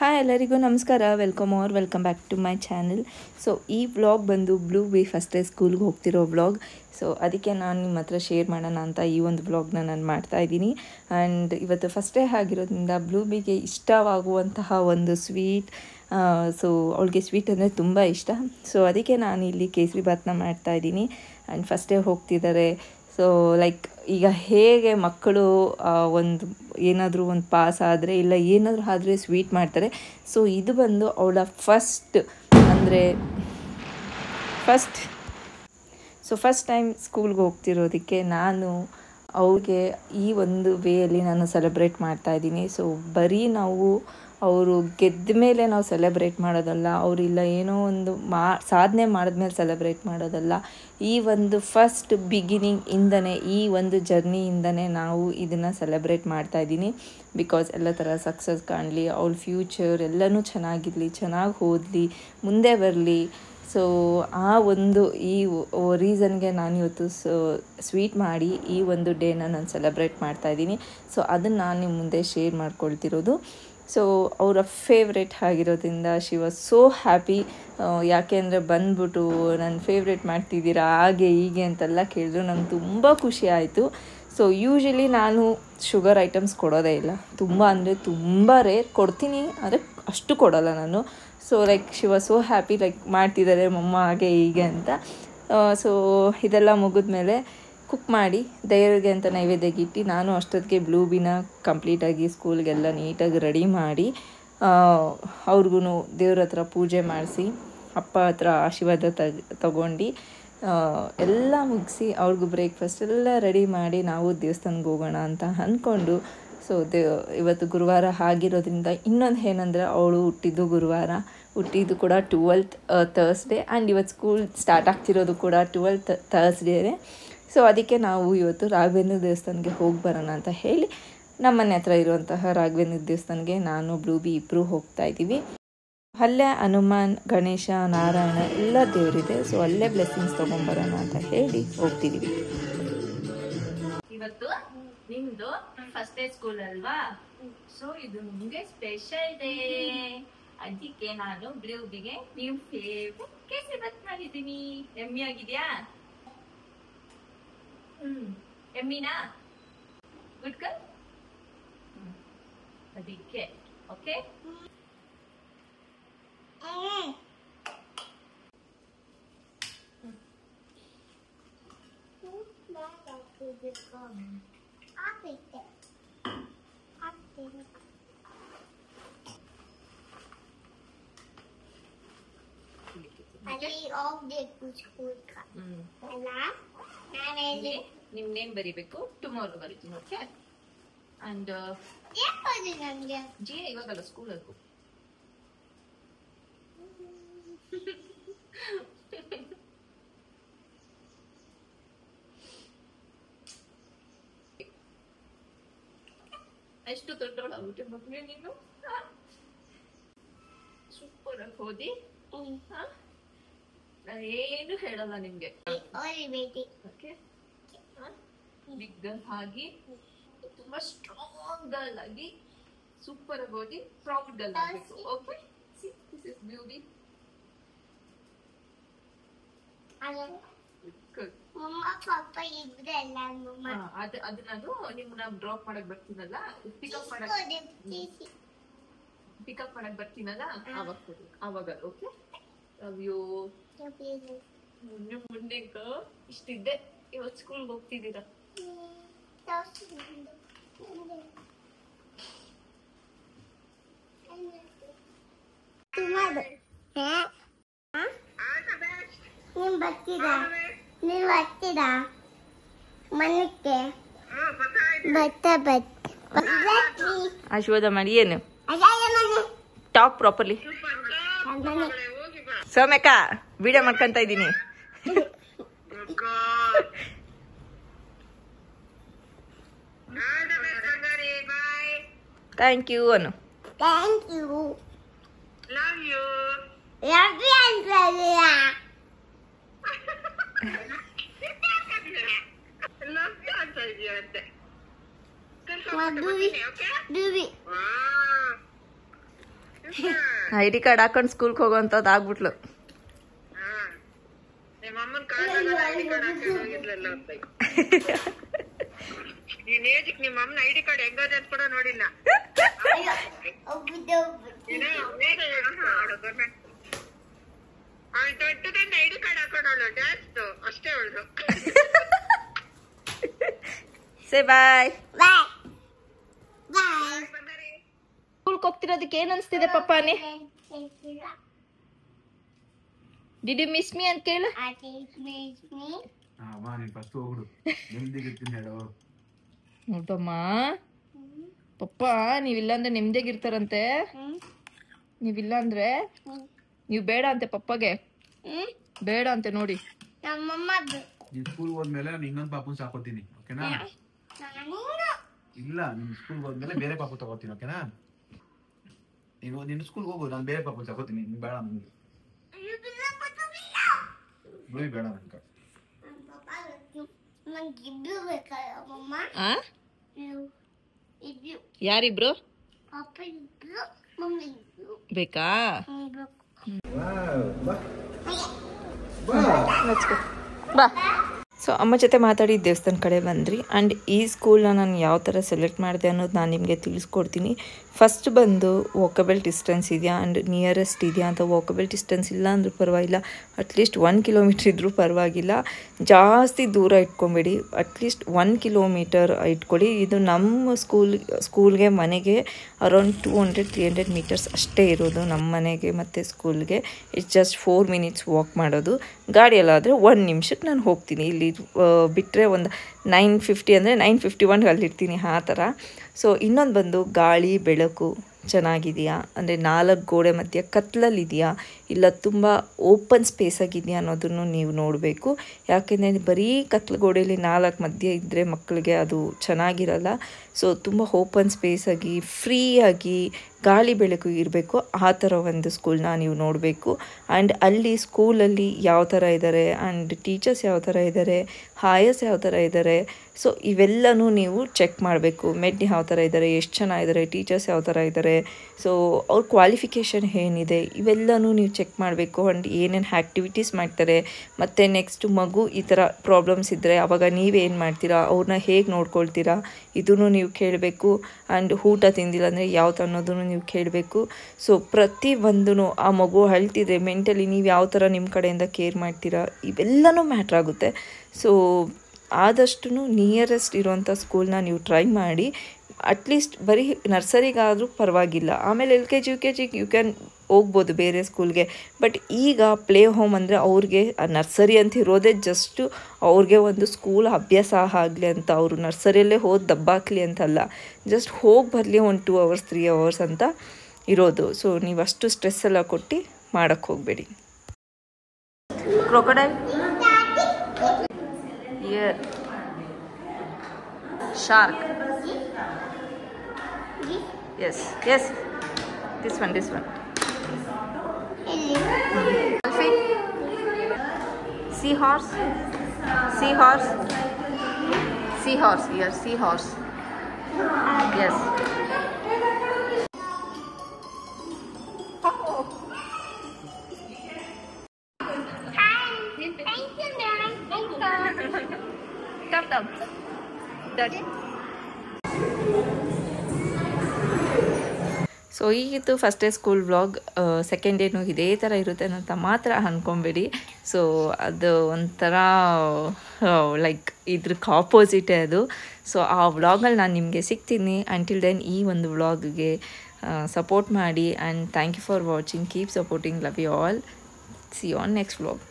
Hi ಎಲ್ಲರಿಗೂ ನಮಸ್ಕಾರ, welcome back to my channel. So ಈ ವ್ಲಾಗ್ ಬಂದು ಬ್ಲೂ ಬಿ ಫಸ್ಟ್ ಡೇ ಸ್ಕೂಲ್ಗೆ ಹೋಗ್ತಿರೋ ವ್ಲಾಗ್. ಸೊ ಅದಕ್ಕೆ ನಾನು ನಿಮ್ಮ ಹತ್ರ ಶೇರ್ ಮಾಡೋಣ ಅಂತ ಈ ಒಂದು ವ್ಲಾಗ್ನ ನಾನು ಮಾಡ್ತಾಯಿದ್ದೀನಿ. ಆ್ಯಂಡ್ ಇವತ್ತು ಫಸ್ಟ್ ಡೇ ಆಗಿರೋದ್ರಿಂದ ಬ್ಲೂ ಬಿಗೆ ಇಷ್ಟವಾಗುವಂತಹ ಒಂದು ಸ್ವೀಟ್, ಸೊ ಅವಳಿಗೆ ಸ್ವೀಟ್ ಅಂದರೆ ತುಂಬ ಇಷ್ಟ. ಸೊ ಅದಕ್ಕೆ ನಾನು ಇಲ್ಲಿ ಕೇಸರಿ ಬಾತ್ನ ಮಾಡ್ತಾಯಿದ್ದೀನಿ. ಆ್ಯಂಡ್ ಫಸ್ಟ್ ಡೇ ಹೋಗ್ತಿದ್ದಾರೆ. ಸೊ ಲೈಕ್ ಈಗ ಹೇಗೆ ಮಕ್ಕಳು ಒಂದು ಏನಾದರೂ ಒಂದು ಪಾಸ್ ಆದರೆ ಇಲ್ಲ ಏನಾದರೂ ಆದರೆ ಸ್ವೀಟ್ ಮಾಡ್ತಾರೆ. ಸೊ ಇದು ಬಂದು ಅವಳ ಫಸ್ಟ್ ಟೈಮ್ ಸ್ಕೂಲ್ಗೆ ಹೋಗ್ತಿರೋದಕ್ಕೆ ನಾನು ಅವ್ರಿಗೆ ಈ ಒಂದು ವೇಯಲ್ಲಿ ನಾನು ಸೆಲೆಬ್ರೇಟ್ ಮಾಡ್ತಾಯಿದ್ದೀನಿ. ಸೊ ಬರೀ ನಾವು ಅವರು ಗೆದ್ದ ಮೇಲೆ ನಾವು ಸೆಲೆಬ್ರೇಟ್ ಮಾಡೋದಲ್ಲ, ಅವರಿಲ್ಲ ಏನೋ ಒಂದು ಸಾಧನೆ ಮಾಡಿದ್ಮೇಲೆ ಸೆಲೆಬ್ರೇಟ್ ಮಾಡೋದಲ್ಲ. ಈ ಒಂದು ಫಸ್ಟ್ ಬಿಗಿನಿಂಗಿಂದನೇ, ಈ ಒಂದು ಜರ್ನಿಯಿಂದನೇ ನಾವು ಇದನ್ನು ಸೆಲೆಬ್ರೇಟ್ ಮಾಡ್ತಾಯಿದ್ದೀನಿ. ಬಿಕಾಸ್ ಎಲ್ಲ ಥರ ಸಕ್ಸಸ್ ಕಾಣಲಿ, ಅವ್ಳ ಫ್ಯೂಚರ್ ಎಲ್ಲನೂ ಚೆನ್ನಾಗಿರಲಿ, ಚೆನ್ನಾಗಿ ಓದಲಿ, ಮುಂದೆ ಬರಲಿ. ಸೊ ಆ ಒಂದು ಈ ರೀಸನ್ಗೆ ನಾನು ಇವತ್ತು ಸ್ವೀಟ್ ಮಾಡಿ ಈ ಒಂದು ಡೇನ ನಾನು ಸೆಲೆಬ್ರೇಟ್ ಮಾಡ್ತಾಯಿದ್ದೀನಿ. ಸೊ ಅದನ್ನು ನಾನು ನಿಮ್ಮ ಮುಂದೆ ಶೇರ್ ಮಾಡ್ಕೊಳ್ತಿರೋದು. ಸೊ ಅವರ ಫೇವ್ರೇಟ್ ಆಗಿರೋದ್ರಿಂದ ಶಿ ವಾಸ್ ಸೋ ಹ್ಯಾಪಿ. ಯಾಕೆ ಅಂದರೆ ಬಂದ್ಬಿಟ್ಟು ನನ್ನ ಫೇವ್ರೇಟ್ ಮಾಡ್ತಿದ್ದೀರಾ ಹಾಗೆ ಹೀಗೆ ಅಂತೆಲ್ಲ ಕೇಳಿದ್ರು. ನಂಗೆ ತುಂಬ ಖುಷಿ ಆಯಿತು. ಸೊ ಯೂಶ್ವಲಿ ನಾನು ಶುಗರ್ ಐಟಮ್ಸ್ ಕೊಡೋದೇ ಇಲ್ಲ, ತುಂಬ ಅಂದರೆ ತುಂಬ ರೇರ್ ಕೊಡ್ತೀನಿ, ಆದರೆ ಅಷ್ಟು ಕೊಡೋಲ್ಲ ನಾನು. So like she was so happy, like ಮಾಡ್ತಿದ್ದಾರೆ ಮಮ್ಮ ಹಾಗೆ ಹೀಗೆ ಅಂತ. ಸೊ ಇದೆಲ್ಲ ಮುಗಿದ್ಮೇಲೆ ಕುಕ್ ಮಾಡಿ ದೇವರಿಗೆ ಅಂತ ನೈವೇದ್ಯಕ್ಕೆ ಇಟ್ಟು ನಾನು ಅಷ್ಟೊತ್ತಿಗೆ ಬ್ಲೂ ಬಿನ ಕಂಪ್ಲೀಟಾಗಿ ಸ್ಕೂಲ್ಗೆಲ್ಲ ನೀಟಾಗಿ ರೆಡಿ ಮಾಡಿ ಅವ್ರಿಗೂ ದೇವ್ರ ಹತ್ರ ಪೂಜೆ ಮಾಡಿಸಿ ಅಪ್ಪ ಹತ್ರ ಆಶೀರ್ವಾದ ತಗೊಂಡು ಎಲ್ಲ ಮುಗಿಸಿ ಅವ್ರಿಗೂ ಬ್ರೇಕ್ಫಾಸ್ಟ್ ಎಲ್ಲ ರೆಡಿ ಮಾಡಿ ನಾವು ದೇವಸ್ಥಾನಕ್ಕೆ ಹೋಗೋಣ ಅಂತ ಅಂದ್ಕೊಂಡು. ಸೊ ಇವತ್ತು ಗುರುವಾರ ಆಗಿರೋದ್ರಿಂದ ಇನ್ನೊಂದು ಏನಂದರೆ ಅವಳು ಹುಟ್ಟಿದ್ದು ಗುರುವಾರ, ಹುಟ್ಟಿದ್ದು ಕೂಡ 12th ಥರ್ಸ್ಡೇ. ಆ್ಯಂಡ್ ಇವತ್ತು ಸ್ಕೂಲ್ ಸ್ಟಾರ್ಟ್ ಆಗ್ತಿರೋದು ಕೂಡ 12th ಥರ್ಸ್ಡೇನೇ. ಸೊ ಅದಕ್ಕೆ ನಾವು ಇವತ್ತು ರಾಘವೇಂದ್ರ ದೇವಸ್ಥಾನಕ್ಕೆ ಹೋಗಿ ಬರೋಣ ಅಂತ ಹೇಳಿ ನಮ್ಮ ಮನೆ ಹತ್ರ ಇರುವಂತಹ ರಾಘವೇಂದ್ರ ದೇವಸ್ಥಾನಕ್ಕೆ ನಾನು ಬ್ಲೂ ಬಿ ಇಬ್ಬರು ಹೋಗ್ತಾ ಇದ್ದೀವಿ. ಅಲ್ಲೇ ಹನುಮಾನ್, ಗಣೇಶ, ನಾರಾಯಣ ಎಲ್ಲ ದೇವರಿದೆ. ಸೊ ಅಲ್ಲೇ ಬ್ಲೆಸ್ಸಿಂಗ್ಸ್ ತೊಗೊಂಬರೋಣ ಅಂತ ಹೇಳಿ ಹೋಗ್ತಿದ್ದೀವಿ. ಇವತ್ತು ನಿಮ್ದು ಫಸ್ಟ್ ಡೇ ಸ್ಕೂಲ್ ಅಲ್ವಾ? ಸೊ ಇದು ನಿಮಗೆ ಸ್ಪೆಷಲ್ ಡೇ. ಅದಕ್ಕೆ ನಾನು ಬ್ಲೂ ಬಿಗೆ ನೀವು ಫೇವ್ರೆಟ್ ಕೇಸರಿ ಬಾತ್ ಮಾಡಿದ್ದೀನಿ. ಎಮ್ಮಿ ಆಗಿದ್ಯಾ? ಎಮ್ಮಿನಾ? Good girl. ಅದಕ್ಕೆ ಓಕೆ. ನಿಮ್ ನೇಮ್ ಬರಿಬೇಕು, ಟುಮಾರೋ ಬರೀತೀನಿ. ಓಕೆ? ಅಂಡ್ ಜಿ ಇವಾಗಲ್ಲ ಸ್ಕೂಲಲ್ಲಿ ಎಷ್ಟು ದೊಡ್ಡವಳಾಗ್ಬಿಟ್ಟೆ ಮಗನೇ ನೀನು. ಸೂಪರ್ ಆಗಿ ಓದಿ. ನಾನು ಏನು ಹೇಳಲ್ಲ ನಿಮ್ಗೆ. ಓಕೆ? ಬಿಗ್ ಗರ್ಲ್ ಆಗಿ, ತುಂಬಾ ಸ್ಟ್ರಾಂಗ್ ಗರ್ಲ್ ಆಗಿ, ಸೂಪರ್ ಆಗಿ ಓದಿ, ಪ್ರೌಡ್ ಗರ್ಲ್ ಆಗಬೇಕು. ಓಕೆ? This is beauty. ಅದು ನಾನು ನಿಮ್ಮನ್ನ ಡ್ರಾಪ್ ಮಾಡಕ್ ಬರ್ತೀನಲ್ಲ, ಪಿಕಪ್ ಮಾಡಕ್ ಬರ್ತೀನಲ್ಲ ಅವಾಗ. ಓಕೆ? Love you. ಮುಂದೆ ಇಷ್ಟಿದ್ದೆ, ಇವತ್ತು ಸ್ಕೂಲ್ಗೆ ಹೋಗ್ತಿದ್ದೀರಾ? ನೀವು ಬರ್ತೀರಾ ಮನಕ್ಕೆ? ಆಶೀರ್ವಾದ ಮಾಡಿ. ಏನು ಟಾಕ್ ಪ್ರಾಪರ್ಲಿ. ಸೌಮ್ಯಕ್ಕ ವಿಡಿಯೋ ಮಾಡ್ಕೊಂತ ಇದ್ದೀನಿ. Thank you Anu. Thank you. Love you. Love you ಅಂತೀರಾ? ಲವ್ ಯು ಅಂತ ಇದೆಯಂತೆ. Dubi. ID ಕಾರ್ಡ್ ಹಾಕೊಂಡು ಸ್ಕೂಲ್ಗೆ ಹೋಗೋಂಥದ್ದು ಆಗ್ಬಿಟ್ಲು. ನಿಮ್ಮ ಅಮ್ಮನ ಕಾಲದಾಗ ಐಡಿ ಕಾರ್ಡ್ ಹಾಕೊಂಡು ಹೋಗಿದ್ಲಲ್ಲ ಅಂತ. ನೀನ್ ಏಜಿಗೆ ನಿಮ್ಮ ಅಮ್ಮನ ಐಡಿ ಕಾರ್ಡ್ ಹೆಂಗದೆ ಅಂತ ಕೂಡ ನೋಡಿಲ್ಲ. ದೊಡ್ಡದನ್ನ ಐಡಿ ಕಾರ್ಡ್ ಹಾಕೊಂಡವಳು ಡ್ಯಾನ್ಸ್ ಅಷ್ಟೇ ಅವಳು. ಸೇ ಬಾಯ್. ಬಾಯ್ ಬಾಯ್. ಸ್ಕೂಲ್ಗೆ ಹೋಗ್ತಿರೋದಕ್ಕೆ ಏನ್ ಅನ್ಸ್ತಿದೆ ಪಪ್ಪಾನಿ? ಡಿಡ್ ಯು ಮಿಸ್ ಮೀ ಅಂತ ಕೇಳು. ನೋಡಮ್ಮ ಪಪ್ಪ ನೀವಿಲ್ಲ ಅಂದ್ರೆ ನೆಮ್ಮದಿಯಾಗಿರ್ತಾರಂತೆ. ನೀವಿಲ್ಲ ಅಂದ್ರೆ ನೀವು ಬೇಡ ಅಂತೆ ಪಪ್ಪಗೆ. ಬೇಡ ಅಂತೆ ನೋಡಿ. ಸ್ಕೂಲ್ ಹೋದ್ಮೇಲೆ ನಾನು ಇನ್ನೊಂದು ಪಾಪುನ್ ಸಾಕೋತೀನಿ, ಓಕೆನಾ? ಇಲ್ಲ, ನಿನ್ ಸ್ಕೂಲ್ ಹೋದ್ಮೇಲೆ ಬೇರೆ ಪಾಪು ತಗೋತೀನಿ, ಓಕೆನಾ? ನೀನು ನಿನ್ನ ಸ್ಕೂಲ್ಗೆ ಹೋಗು, ನಾನು ಬೇರೆ ಪಾಪುನ್ ಸಾಕೋತೀನಿ. ನೀನ್ ಬೇಡ ನನಗೆ ಬೇಡ ನನ್ಗೆ. ಯಾರಿಬ್ರು ಬೇಕಾ? ಬಾ. ಸೊ ಅಮ್ಮ ಜೊತೆ ಮಾತಾಡಿ ದೇವಸ್ಥಾನ ಕಡೆ ಬಂದ್ರಿ. ಆ್ಯಂಡ್ ಈ ಸ್ಕೂಲ್ನ ನಾನು ಯಾವ ಥರ ಸೆಲೆಕ್ಟ್ ಮಾಡಿದೆ ಅನ್ನೋದು ನಾನು ನಿಮಗೆ ತಿಳಿಸ್ಕೊಡ್ತೀನಿ. ಫಸ್ಟ್ ಬಂದು ವಾಕಬಲ್ ಡಿಸ್ಟೆನ್ಸ್ ಇದೆಯಾ ಆ್ಯಂಡ್ ನಿಯರೆಸ್ಟ್ ಇದೆಯಾ ಅಂತ. ವಾಕಬಲ್ ಡಿಸ್ಟೆನ್ಸ್ ಇಲ್ಲ ಅಂದ್ರೂ ಪರವಾಗಿಲ್ಲ, ಅಟ್ಲೀಸ್ಟ್ 1 ಕಿಲೋಮೀಟ್ರ್ ಇದ್ದರೂ ಪರವಾಗಿಲ್ಲ. ಜಾಸ್ತಿ ದೂರ ಇಟ್ಕೊಬೇಡಿ, ಅಟ್ಲೀಸ್ಟ್ 1 ಕಿಲೋಮೀಟರ್ ಇಟ್ಕೊಳ್ಳಿ. ಇದು ನಮ್ಮ ಸ್ಕೂಲ್ಗೆ ಮನೆಗೆ ಅರೌಂಡ್ 200-300 ಮೀಟರ್ಸ್ ಅಷ್ಟೇ ಇರೋದು, ನಮ್ಮ ಮನೆಗೆ ಮತ್ತು ಸ್ಕೂಲ್ಗೆ. ಇಟ್ಸ್ ಜಸ್ಟ್ 4 ಮಿನಿಟ್ಸ್ ವಾಕ್ ಮಾಡೋದು. ಗಾಡಿಯಲ್ಲಾದರೆ 1 ನಿಮಿಷಕ್ಕೆ ನಾನು ಹೋಗ್ತೀನಿ. ಇಲ್ಲಿ ಬಿಟ್ಟರೆ ಒಂದು 9:50 ಅಂದರೆ 9:51 ಅಲ್ಲಿರ್ತೀನಿ, ಆ ಥರ. ಸೊ ಇನ್ನೊಂದು ಬಂದು ಗಾಳಿ ಬೆಳಕು ಚೆನ್ನಾಗಿದೆಯಾ, ಅಂದರೆ 4 ಗೋಡೆ ಮಧ್ಯೆ ಕತ್ಲಲ್ಲಿದೆಯಾ ಇಲ್ಲ ತುಂಬ ಓಪನ್ ಸ್ಪೇಸ್ ಆಗಿದೆಯಾ ಅನ್ನೋದನ್ನು ನೀವು ನೋಡಬೇಕು. ಯಾಕೆಂದರೆ ಬರೀ ಕತ್ಲು ಗೋಡೆಯಲ್ಲಿ 4 ಮಧ್ಯೆ ಇದ್ದರೆ ಮಕ್ಕಳಿಗೆ ಅದು ಚೆನ್ನಾಗಿರಲ್ಲ. ಸೊ ತುಂಬ ಓಪನ್ ಸ್ಪೇಸ್ ಆಗಿ ಫ್ರೀಯಾಗಿ ಗಾಳಿ ಬೆಳಕು ಇರಬೇಕು, ಆ ಥರ ಒಂದು ಸ್ಕೂಲ್ನ ನೀವು ನೋಡಬೇಕು. ಆ್ಯಂಡ್ ಅಲ್ಲಿ ಸ್ಕೂಲಲ್ಲಿ ಯಾವ ಥರ ಇದ್ದಾರೆ ಆ್ಯಂಡ್ ಟೀಚರ್ಸ್ ಯಾವ ಥರ ಇದ್ದಾರೆ, ಹಾಯರ್ಸ್ ಯಾವ ಥರ ಇದ್ದಾರೆ, ಸೊ ಇವೆಲ್ಲನೂ ನೀವು ಚೆಕ್ ಮಾಡಬೇಕು. ಮೆಡ್ ಯಾವ ಥರ ಇದ್ದಾರೆ, ಎಷ್ಟು ಚೆನ್ನಾಗಿದ್ದಾರೆ, ಟೀಚರ್ಸ್ ಯಾವ ಥರ ಇದ್ದಾರೆ, ಸೊ ಅವ್ರ ಕ್ವಾಲಿಫಿಕೇಷನ್ ಏನಿದೆ ಇವೆಲ್ಲನೂ ನೀವು ಚೆಕ್ ಮಾಡಬೇಕು. ಆ್ಯಂಡ್ ಏನೇನು ಆ್ಯಕ್ಟಿವಿಟೀಸ್ ಮಾಡ್ತಾರೆ, ಮತ್ತು ನೆಕ್ಸ್ಟ್ ಮಗು ಈ ಥರ ಪ್ರಾಬ್ಲಮ್ಸ್ ಇದ್ದರೆ ಆವಾಗ ನೀವೇನು ಮಾಡ್ತೀರಾ, ಅವ್ರನ್ನ ಹೇಗೆ ನೋಡ್ಕೊಳ್ತೀರಾ ಇದನ್ನು ನೀವು ಕೇಳಬೇಕು. ಆ್ಯಂಡ್ ಊಟ ತಿಂದಿಲ್ಲ ಅಂದರೆ ಯಾವ್ದು ಅನ್ನೋದನ್ನು ನೀವು ಕೇಳಬೇಕು. ಸೊ ಪ್ರತಿಯೊಂದೂ ಆ ಮಗು ಅಳ್ತಿದ್ರೆ ಮೆಂಟಲಿ ನೀವು ಯಾವ ಥರ ನಿಮ್ಮ ಕಡೆಯಿಂದ ಕೇರ್ ಮಾಡ್ತೀರಾ ಇವೆಲ್ಲನೂ ಮ್ಯಾಟ್ರ್ ಆಗುತ್ತೆ. ಸೊ ಆದಷ್ಟು ನಿಯರೆಸ್ಟ್ ಇರೋವಂಥ ಸ್ಕೂಲ್ನ ನೀವು ಟ್ರೈ ಮಾಡಿ. ಅಟ್ಲೀಸ್ಟ್ ಬರೀ ನರ್ಸರಿಗಾದರೂ ಪರವಾಗಿಲ್ಲ, ಆಮೇಲೆ LKG UKG ಯು ಕ್ಯಾನ್ ಹೋಗ್ಬೋದು ಬೇರೆ ಸ್ಕೂಲ್ಗೆ. ಬಟ್ ಈಗ ಪ್ಲೇ ಹೋಮ್ ಅಂದರೆ ಅವ್ರಿಗೆ ನರ್ಸರಿ ಅಂತ ಇರೋದೇ ಜಸ್ಟು ಅವ್ರಿಗೆ ಒಂದು ಸ್ಕೂಲ್ ಅಭ್ಯಾಸ ಆಗಲಿ ಅಂತ, ಅವರು ನರ್ಸರಿಯಲ್ಲೇ ಹೋಗಿ ದಬ್ಬಾಕಲಿ ಅಂತಲ್ಲ, ಜಸ್ಟ್ ಹೋಗಿ ಬರಲಿ ಒಂದು 2 hours 3 hours ಅಂತ ಇರೋದು. ಸೊ ನೀವು ಅಷ್ಟು ಸ್ಟ್ರೆಸ್ ಎಲ್ಲ ಕೊಟ್ಟು ಮಾಡೋಕ್ಕೆ ಹೋಗಬೇಡಿ. Crocodile, year, shark, yes this one dolphin, seahorse, here seahorse, yes. Come Daddy. So ಈಗಿತ್ತು first day school vlog. Second ಡೇನೂ ಇದೇ ಥರ ಇರುತ್ತೆ ಅಂತ ಮಾತ್ರ ಅಂದ್ಕೊಬೇಡಿ. ಸೊ ಅದು ಒಂಥರ ಲೈಕ್ ಇದ್ರಕ್ಕೆ ಆಪೋಸಿಟೇ ಅದು. ಸೊ ಆ ವ್ಲಾಗಲ್ಲಿ ನಾನು ನಿಮಗೆ ಸಿಗ್ತೀನಿ. ಅಂಟಿಲ್ ದೆನ್ ಈ ಒಂದು ವ್ಲಾಗ್ಗೆ ಸಪೋರ್ಟ್ ಮಾಡಿ. And thank you for watching. Keep supporting. Love you all. See you on next vlog.